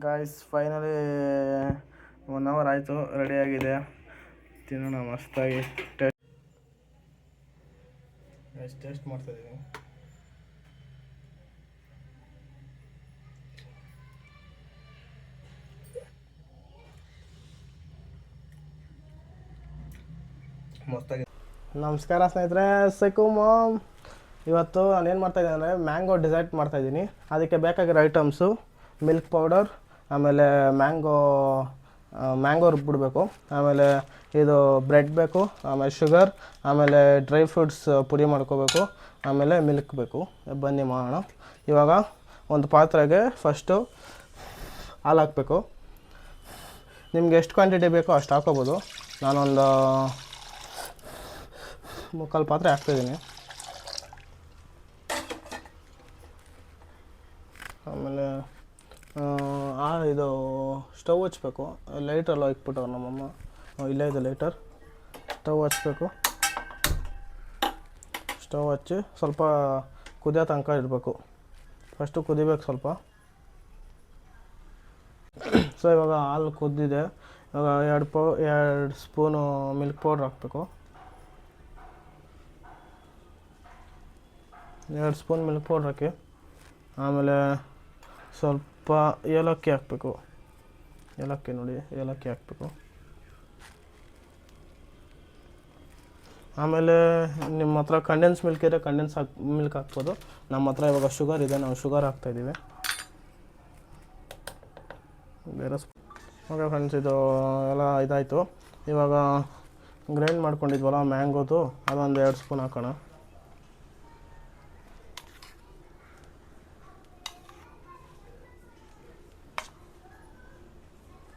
Guys finally 1 hour ಆಯಿತು, ರೆಡಿಯಾಗಿದೆ. ತಿನ್ನೋಣ ಮಸ್ತಾಗಿ. ಟೇಸ್ಟ್ ಮಾಡ್ತಾಯಿದ್ದೀನಿ. ಮಸ್ತಾಗಿ. ನಮಸ್ಕಾರ ಸ್ನೇಹಿತರೆ, ಸೈಕು ಮಾಮ್. ಇವತ್ತು ನಾನೇನು ಮಾಡ್ತಾಯಿದ್ದೀನಿ ಅಂದರೆ ಮ್ಯಾಂಗೋ ಡಿಸೈಟ್ ಮಾಡ್ತಾಯಿದ್ದೀನಿ. ಅದಕ್ಕೆ ಬೇಕಾಗಿರೋ ಐಟಮ್ಸು ಮಿಲ್ಕ್ ಪೌಡರ್, ಆಮೇಲೆ ಮ್ಯಾಂಗೋ ರುಬ್ಬಿಡ್ಬೇಕು, ಆಮೇಲೆ ಇದು ಬ್ರೆಡ್ ಬೇಕು, ಆಮೇಲೆ ಶುಗರ್, ಆಮೇಲೆ ಡ್ರೈ ಫ್ರೂಟ್ಸ್ ಪುಡಿ ಮಾಡ್ಕೋಬೇಕು, ಆಮೇಲೆ ಮಿಲ್ಕ್ ಬೇಕು. ಬನ್ನಿ ಮಾಡೋಣ. ಇವಾಗ ಒಂದು ಪಾತ್ರೆಗೆ ಫಸ್ಟು ಹಾಲು ಹಾಕಬೇಕು. ನಿಮ್ಗೆ ಎಷ್ಟು ಕ್ವಾಂಟಿಟಿ ಬೇಕೋ ಅಷ್ಟು ಹಾಕೋಬೋದು. ನಾನೊಂದು 3/4 ಪಾತ್ರೆ ಹಾಕ್ತಾಯಿದ್ದೀನಿ. ಆಮೇಲೆ ಇದು ಸ್ಟವ್ ಹಚ್ಬೇಕು. ಲೈಟರ್ಲ್ಲ ಇಕ್ಬಿಟ್ಟವ್ರು ನಮ್ಮಮ್ಮ. ಇಲ್ಲೇ ಇದೆ ಲೈಟರ್. ಸ್ಟವ್ ಹಚ್ಬೇಕು. ಸ್ಟವ್ ಹಚ್ಚಿ ಸ್ವಲ್ಪ ಕುದಿಯೋ ತನಕ ಇಡಬೇಕು. ಫಸ್ಟು ಕುದಿಬೇಕು ಸ್ವಲ್ಪ. ಸೊ ಇವಾಗ ಹಾಲು ಕುದ್ದಿದೆ. ಇವಾಗ 2 ಸ್ಪೂನು ಮಿಲ್ಕ್ ಪೌಡ್ರ್ ಹಾಕಬೇಕು. 2 ಸ್ಪೂನ್ ಮಿಲ್ಕ್ ಪೌಡ್ರ್ ಹಾಕಿ, ಆಮೇಲೆ ಸ್ವಲ್ಪ ಏಲಕ್ಕಿ ಹಾಕಬೇಕು. ಏಲಕ್ಕಿ ಹಾಕಬೇಕು. ಆಮೇಲೆ ನಿಮ್ಮ ಹತ್ರ ಕಂಡೆನ್ಸ್ ಮಿಲ್ಕ್ ಇದ್ದರೆ ಮಿಲ್ಕ್ ಹಾಕ್ಬೋದು. ನಮ್ಮ ಹತ್ರ ಇವಾಗ ಶುಗರ್ ಇದೆ, ನಾವು ಶುಗರ್ ಹಾಕ್ತಾಯಿದ್ದೀವಿ. ಬೇರೆ ಓಕೆ ಫ್ರೆಂಡ್ಸ್, ಇದು ಎಲ್ಲ ಇದಾಯಿತು. ಇವಾಗ ಗ್ರೈಂಡ್ ಮಾಡ್ಕೊಂಡಿದ್ವಲ್ಲ ಮ್ಯಾಂಗೋದು, ಅದೊಂದು 2 ಸ್ಪೂನ್ ಹಾಕೋಣ.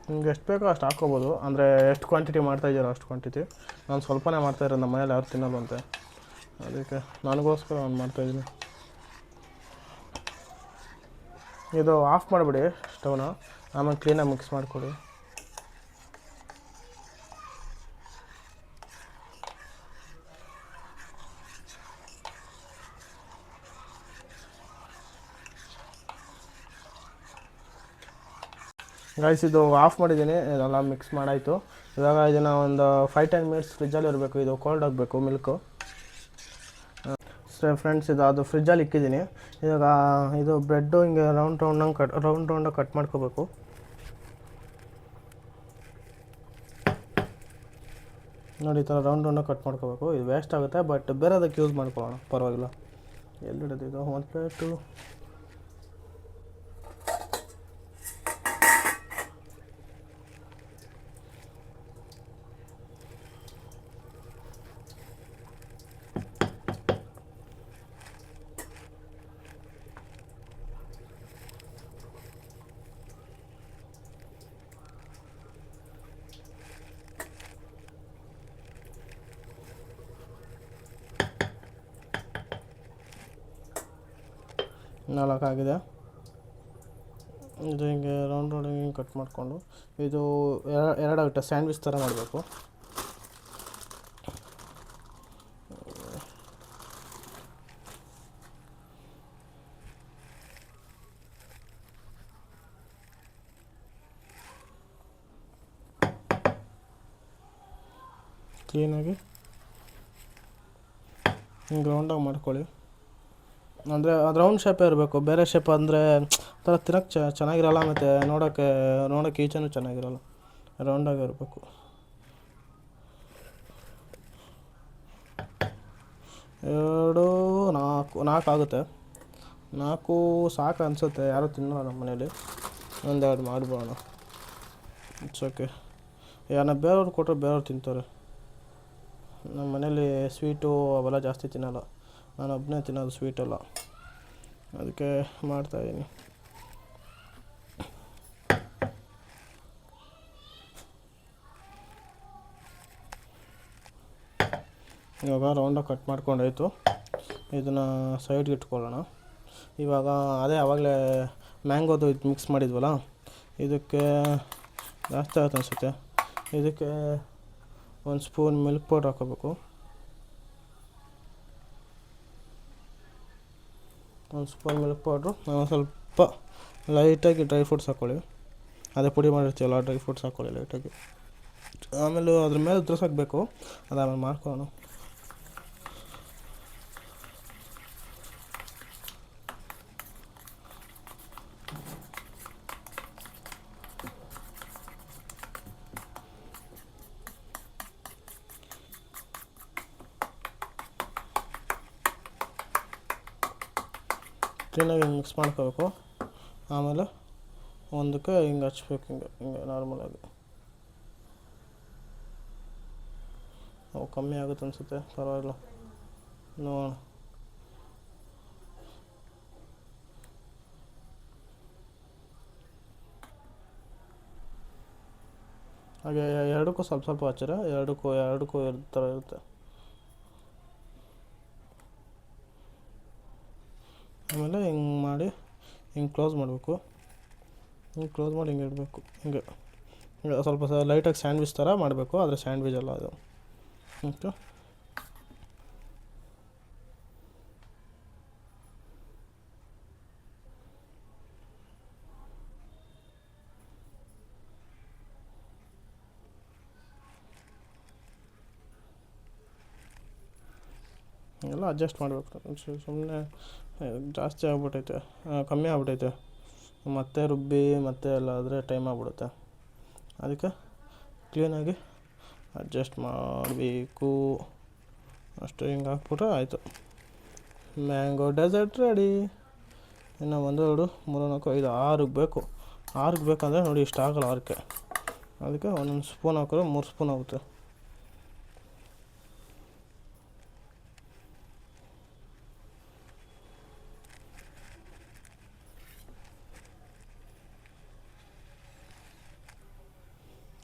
ನಿಮ್ಗೆ ಎಷ್ಟು ಬೇಕೋ ಅಷ್ಟು ಹಾಕ್ಕೋಬೋದು. ಅಂದರೆ ಎಷ್ಟು ಕ್ವಾಂಟಿಟಿ ಮಾಡ್ತಾಯಿದ್ದೀರೋ ಅಷ್ಟು ಕ್ವಾಂಟಿಟಿ. ನಾನು ಸ್ವಲ್ಪನೇ ಮಾಡ್ತಾಯಿರೋದು, ನಮ್ಮ ಮನೇಲಿ ಯಾರು ತಿನ್ನಲ್ವಂತೆ, ಅದಕ್ಕೆ ನನಗೋಸ್ಕರ ನಾನು ಮಾಡ್ತಾಯಿದ್ದೀನಿ. ಇದು ಆಫ್ ಮಾಡಿಬಿಡಿ ಸ್ಟವ್ನ, ಆಮೇಲೆ ಕ್ಲೀನಾಗಿ ಮಿಕ್ಸ್ ಮಾಡಿಕೊಡಿ. ಗೈಸ್, ಇದು ಆಫ್ ಮಾಡಿದ್ದೀನಿ. ಇದೆಲ್ಲ ಮಿಕ್ಸ್ ಮಾಡಾಯಿತು. ಇವಾಗ ಇದನ್ನು ಒಂದು 5-10 ಮಿನಿಟ್ಸ್ ಫ್ರಿಜ್ಜಲ್ಲಿ ಇರಬೇಕು. ಇದು ಕೋಲ್ಡ್ ಆಗಬೇಕು ಮಿಲ್ಕು. ಫ್ರೆಂಡ್ಸ್, ಅದು ಫ್ರಿಜ್ಜಲ್ಲಿ ಇಕ್ಕಿದ್ದೀನಿ. ಇವಾಗ ಇದು ಬ್ರೆಡ್ಡು ಹಿಂಗೆ ರೌಂಡಾಗಿ ಕಟ್ ಮಾಡ್ಕೋಬೇಕು. ನೋಡಿ, ಈ ಥರ ರೌಂಡಾಗಿ ಕಟ್ ಮಾಡ್ಕೋಬೇಕು. ಇದು ವೇಸ್ಟ್ ಆಗುತ್ತೆ, ಬಟ್ ಬೇರೆದಕ್ಕೆ ಯೂಸ್ ಮಾಡ್ಕೊಳ್ಳೋಣ, ಪರವಾಗಿಲ್ಲ. ಎಲ್ಲಿಡೋದು ಇದು? ಒಂದು ಪ್ಲೇಟು. ನಾಲ್ಕಾಗಿದೆ. ಇದು ಹಿಂಗೆ ರೌಂಡ್ ಹಿಂಗೆ ಕಟ್ ಮಾಡಿಕೊಂಡು ಇದು ಎರಡಾಗುತ್ತೆ. ಸ್ಯಾಂಡ್ವಿಚ್ ಥರ ಮಾಡಬೇಕು. ಕ್ಲೀನಾಗಿ ಹಿಂಗೆ ರೌಂಡಾಗಿ ಮಾಡ್ಕೊಳ್ಳಿ. ಅಂದರೆ ಅದು ರೌಂಡ್ ಶೇಪೇ ಇರಬೇಕು. ಬೇರೆ ಶೇಪ್ ಅಂದರೆ ಥರ ತಿನ್ನೋಕ್ಕೆ ಚೆನ್ನಾಗಿರಲ್ಲ, ಮತ್ತು ನೋಡೋಕ್ಕೆ ಈಚೆನೂ ಚೆನ್ನಾಗಿರಲ್ಲ. ರೌಂಡಾಗಿ ಇರಬೇಕು. 2 4 ಆಗುತ್ತೆ. 4 ಸಾಕು ಅನಿಸುತ್ತೆ. ಯಾರೂ ತಿನ್ನಲ್ಲ ನಮ್ಮ ಮನೇಲಿ. 1-2 ಮಾಡ್ಬೋಣ. It's okay. ಯಾರನ್ನ ಬೇರೆಯವ್ರು ಕೊಟ್ಟರೆ ಬೇರೆಯವ್ರು ತಿಂತಾರೆ. ನಮ್ಮ ಮನೇಲಿ ಸ್ವೀಟು ಅವೆಲ್ಲ ಜಾಸ್ತಿ ತಿನ್ನಲ್ಲ. ನಾನು ಒಬ್ಬನೇ ತಿನ್ನೋದು ಸ್ವೀಟೆಲ್ಲ, ಅದಕ್ಕೆ ಮಾಡ್ತಾಯಿದ್ದೀನಿ. ಇವಾಗ ರೌಂಡಾಗಿ ಕಟ್ ಮಾಡ್ಕೊಂಡಾಯಿತು. ಇದನ್ನು ಸೈಡ್ಗೆ ಇಟ್ಕೊಳ್ಳೋಣ. ಇವಾಗ ಆವಾಗಲೇ ಮ್ಯಾಂಗೋದು ಇದು ಮಿಕ್ಸ್ ಮಾಡಿದ್ವಲ್ಲ, ಇದಕ್ಕೆ ಜಾಸ್ತಿ ಆಗುತ್ತೆ ಅನಿಸುತ್ತೆ. ಇದಕ್ಕೆ 1 ಸ್ಪೂನ್ ಮಿಲ್ಕ್ ಪೌಡ್ರ್ ಹಾಕೋಬೇಕು. 1 ಸ್ಪೂನ್ ಮಿಲ್ಕ್ ಪೌಡ್ರು. ಸ್ವಲ್ಪ ಲೈಟಾಗಿ ಡ್ರೈ ಫ್ರೂಟ್ಸ್ ಹಾಕ್ಕೊಳ್ಳಿ. ಅದೇ ಪುಡಿ ಮಾಡಿರ್ತೀವಲ್ಲ ಡ್ರೈ ಫ್ರೂಟ್ಸ್ ಹಾಕ್ಕೊಳ್ಳಿ ಲೈಟಾಗಿ. ಆಮೇಲೆ ಅದ್ರ ಮೇಲೆ ಉದ್ರಸಾಕಬೇಕು, ಅದಾದ್ಮೇಲೆ ಮಾಡ್ಕೊಳ್ಳೋಣ. ಕ್ಲೀನಾಗಿ ಹಿಂಗೆ ಮಿಕ್ಸ್ ಮಾಡ್ಕೋಬೇಕು. ಆಮೇಲೆ ಒಂದಕ್ಕೆ ಹಿಂಗೆ ಹಚ್ಬೇಕು, ಹಿಂಗೆ ನಾರ್ಮಲಾಗಿ. ಅವು ಕಮ್ಮಿ ಆಗುತ್ತೆ ಅನಿಸುತ್ತೆ, ಪರವಾಗಿಲ್ಲ ನೋಡೋಣ. ಹಾಗೆ ಎರಡಕ್ಕೂ ಸ್ವಲ್ಪ ಸ್ವಲ್ಪ ಹಚ್ಚಿದ್ರೆ ಎರಡಕ್ಕೂ ಥರ ಇರುತ್ತೆ. ಆಮೇಲೆ ಹಿಂಗೆ ಮಾಡಿ ಹಿಂಗೆ ಕ್ಲೋಸ್ ಮಾಡಬೇಕು. ಹಿಂಗೆ ಕ್ಲೋಸ್ ಮಾಡಿ ಹಿಂಗೆ ಇಡಬೇಕು. ಹಿಂಗೆ ಸ್ವಲ್ಪ ಲೈಟಾಗಿ ಸ್ಯಾಂಡ್ವಿಚ್ ಥರ ಮಾಡಬೇಕು, ಆದರೆ ಸ್ಯಾಂಡ್ವಿಚ್ ಅಲ್ಲ ಅದು. ಓಕೆ, ಎಲ್ಲ ಅಡ್ಜಸ್ಟ್ ಮಾಡಬೇಕು. ಸುಮ್ಮನೆ ಜಾಸ್ತಿ ಆಗ್ಬಿಟ್ಟೈತೆ, ಕಮ್ಮಿ ಆಗ್ಬಿಟ್ಟೈತೆ, ಮತ್ತೆ ರುಬ್ಬಿ ಮತ್ತೆ ಎಲ್ಲ ಆದರೆ ಟೈಮ್ ಆಗ್ಬಿಡುತ್ತೆ. ಅದಕ್ಕೆ ಕ್ಲೀನಾಗಿ ಅಡ್ಜಸ್ಟ್ ಮಾಡಬೇಕು ಅಷ್ಟು. ಹಿಂಗೆ ಹಾಕ್ಬಿಟ್ರೆ ಆಯಿತು, ಮ್ಯಾಂಗೋ ಡೆಸರ್ಟ್ ರೆಡಿ. ಇನ್ನು 1 2 3 4 5 6 ಬೇಕು. 6 ಬೇಕಂದರೆ ನೋಡಿ ಇಷ್ಟು ಆಗಲ್ಲ 6ಕ್ಕೆ. ಅದಕ್ಕೆ ಒಂದೊಂದು ಸ್ಪೂನ್ ಹಾಕಿದ್ರೆ 3 ಸ್ಪೂನ್ ಆಗುತ್ತೆ.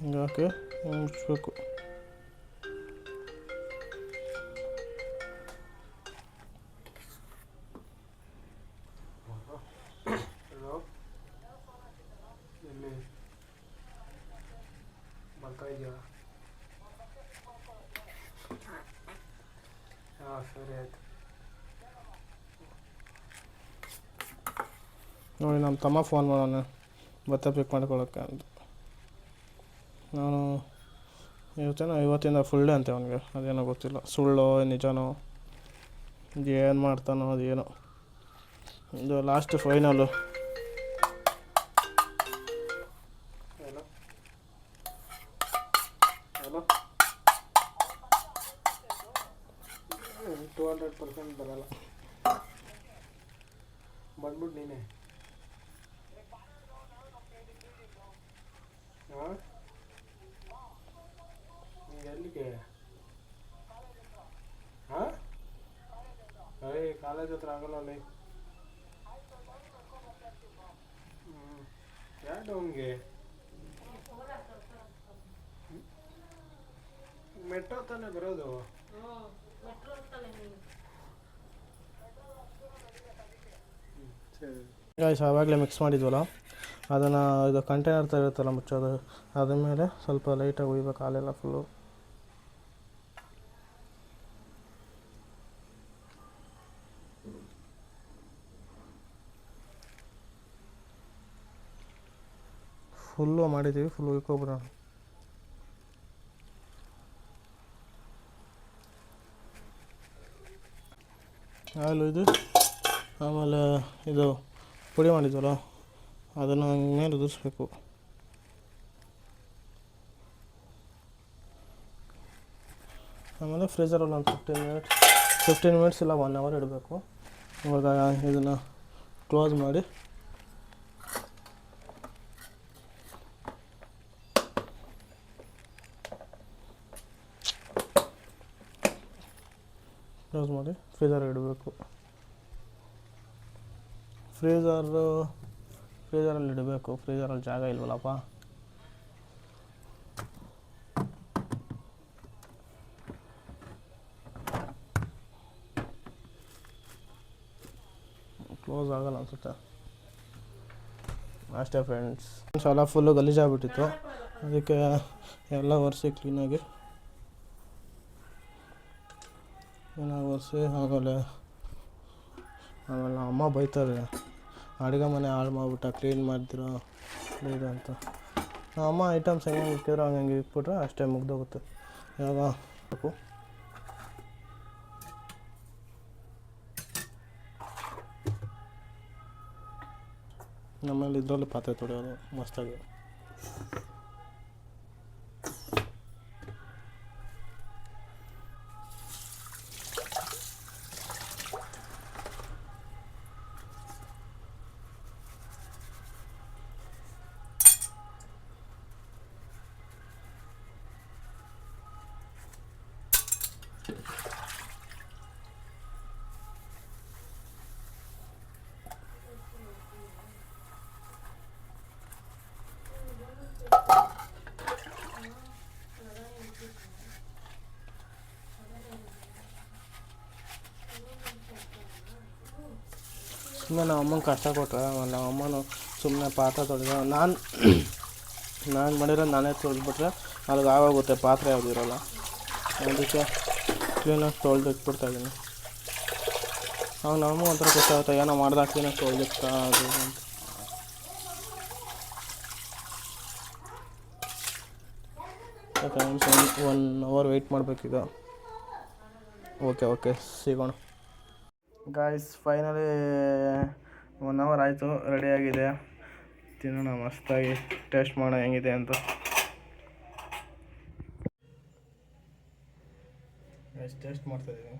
ಹಿಂಗೆ ಹಾಕಿ ಮುಚ್ಚಬೇಕು. ಸರಿ ಆಯಿತು. ನೋಡಿ ನಮ್ಮ ತಮ್ಮ ಫೋನ್ ಮಾಡೋಣ ಭತ್ತ ಪಿಕ್ ಮಾಡ್ಕೊಳ್ಳೋಕ್ಕೆ ಅಂತ. ನಾನು ಇವತ್ತಿಂದ ಫುಲ್ ಡೇ ಅಂತೆ ಅವನಿಗೆ. ಅದೇನೋ ಗೊತ್ತಿಲ್ಲ, ಸುಳ್ಳೋ ನಿಜನೋ ಏನು ಮಾಡ್ತಾನೋ ಅದೇನೋ. ಇದು ಲಾಸ್ಟ್ ಫೈನಲು. ಹಲೋ ಹಲೋ 200% ಬರಲ್ಲ. ಬಂದ್ಬಿಟ್ಟು ನೀನೇ. ಹಾಂ, ಎಲ್ಲಿಗೆ? ಹಾಂ, ಕಾಲೇಜ್ ಹತ್ರ ಆಗಲ್ಲ ಅಲ್ಲಿ. ಯಾಕೆ ಅವನಿಗೆ ಮೆಟ್ರೋ ತಾನೇ ಬರೋದು? ಸರಿ ಗಾಯ್ಸ್, ಆವಾಗಲೇ ಮಿಕ್ಸ್ ಮಾಡಿದ್ವಲ್ಲ ಅದನ್ನು, ಇದು ಕಂಟೈನರ್ ಥರ ಇರುತ್ತಲ್ಲ ಮುಚ್ಚೋದು, ಅದ್ರ ಮೇಲೆ ಸ್ವಲ್ಪ ಲೈಟಾಗಿ ಉಯ್ಬೇಕು ಹಾಲೆಲ್ಲ ಫುಲ್ಲು. ಫುಲ್ಲು ಮಾಡಿದ್ದೀವಿ, ಫುಲ್ ಉಯ್ಕೊಬಿಡೋಣ. ಹಾಲು ಇದು, ಆಮೇಲೆ ಇದು ಪುಡಿ ಮಾಡಿದ್ವಲ್ಲ ಅದನ್ನು ಮೇಲೆ ಉದುರಿಸ್ಬೇಕು. ಆಮೇಲೆ ಫ್ರೀಜರಲ್ಲಿ ಒಂದು 15 ಮಿನಿಟ್ಸ್ ಇಲ್ಲ 1 ಅವರ್ ಇಡಬೇಕು. ಇವಾಗ ಇದನ್ನು ಕ್ಲೋಸ್ ಮಾಡಿ ಫ್ರೀಜರ್ ಇಡಬೇಕು. ಫ್ರೀಜರಲ್ಲಿ ಇಡಬೇಕು. ಫ್ರೀಜರಲ್ಲಿ ಜಾಗ ಇಲ್ವಲ್ಲಪ್ಪ. ಕ್ಲೋಸ್ ಆಗಲ್ಲ ಅನಿಸುತ್ತೆ. ಅಷ್ಟೇ ಫ್ರೆಂಡ್ಸ್, ಎಲ್ಲ ಫುಲ್ಲು ಗಲೀಜಾಗ್ಬಿಟ್ಟಿತ್ತು, ಅದಕ್ಕೆ ಎಲ್ಲ ಒರೆಸಿ ಕ್ಲೀನಾಗಿ ಆಮೇಲೆ ಅಮ್ಮ ಬೈತಾರೆ, ಅಡುಗೆ ಮನೆ ಹಾಳು ಮಾಡಿಬಿಟ್ಟ, ಕ್ಲೀನ್ ಮಾಡ್ತೀರಾ ಇದು ಅಂತ. ಅಮ್ಮ ಐಟಮ್ಸ್ ಹೆಂಗೆ ಇಕ್ಕಿದ್ರು ಹಂಗೆ ಇಕ್ಬಿಟ್ರೆ ಅಷ್ಟೇ ಮುಗ್ದೋಗುತ್ತೆ. ಇವಾಗ ಬೇಕು ನಮ್ಮಲ್ಲಿ ಇದರಲ್ಲಿ ಪಾತ್ರೆ ತೊಳೆಯೋದು ಮಸ್ತಾಗಿ. ಸುಮ್ಮನೆ ನಮ್ಮ ಅಮ್ಮಂಗೆ ಕಷ್ಟ ಕೊಟ್ಟರೆ ನಮ್ಮ ಅಮ್ಮನೂ ಸುಮ್ಮನೆ ಪಾತ್ರೆ ತೊಳೆದ ನಾನು ಮಾಡಿರೋದು ನಾನೇ ತೊಳೆದ್ಬಿಟ್ರೆ ಅಲ್ಲಿಗೆ ಆಗೋಗುತ್ತೆ, ಪಾತ್ರೆ ಯಾವುದು ಇರೋಲ್ಲ. ಅದಕ್ಕೆ ಕ್ಲೀನಾಗಿ ತೊಳೆದು ಇಟ್ಬಿಡ್ತಾಯಿದ್ದೀನಿ. ಅವಾಗ ನಮಗೂ ಒಂಥರ ಖುಷಿ ಆಗುತ್ತೆ, ಏನೋ ಮಾಡ್ದಾಗ ಕ್ಲೀನಾಗಿ ತೊಳೆದಿಟ್ಟ ಅದು ಅಂತ. ಫ್ರೆಂಡ್ಸ್ 1 hour ವೆಯ್ಟ್ ಮಾಡಬೇಕೀಗ. ಓಕೆ ಸಿಗೋಣ ಗಾಯ್ಸ್. ಫೈನಲಿ 1 hour ಆಯಿತು, ರೆಡಿಯಾಗಿದೆ. ತಿನ್ನೋಣ ಮಸ್ತಾಗಿ, ಟೇಸ್ಟ್ ಮಾಡೋಣ ಹೆಂಗಿದೆ ಅಂತ. ಟೇಸ್ಟ್ ಮಾಡ್ತಾಯಿದ್ದೀನಿ.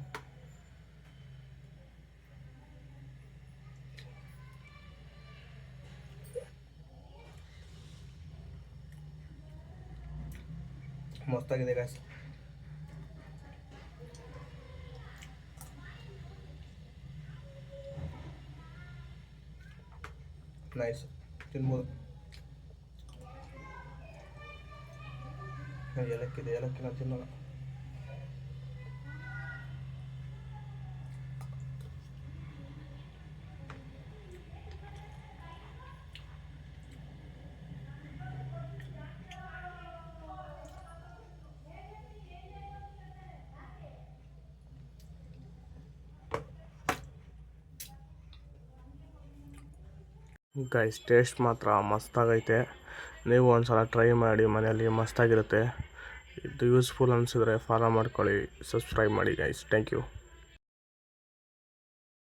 ಮಸ್ತಾಗಿದೆ ಗಾಯ್ಸ್. ನೈಸ್, ತಿನ್ಬೋದು. ಏಲಕ್ಕಿನ ತಿನ್ನೋಣ. ಗೈಸ್ ಟೇಸ್ಟ್ ಮಾತ್ರ ಮಸ್ತಾಗೈತೆ. ನೀವು ಒಂದ್ಸಲ ಟ್ರೈ ಮಾಡಿ ಮನೆಯಲ್ಲಿ, ಮಸ್ತಾಗಿರುತ್ತೆ. ಇದು ಯೂಸ್ಫುಲ್ ಅನಿಸಿದ್ರೆ ಫಾಲೋ ಮಾಡ್ಕೊಳ್ಳಿ, ಸಬ್ಸ್ಕ್ರೈಬ್ ಮಾಡಿ ಗೈಸ್. Thank you.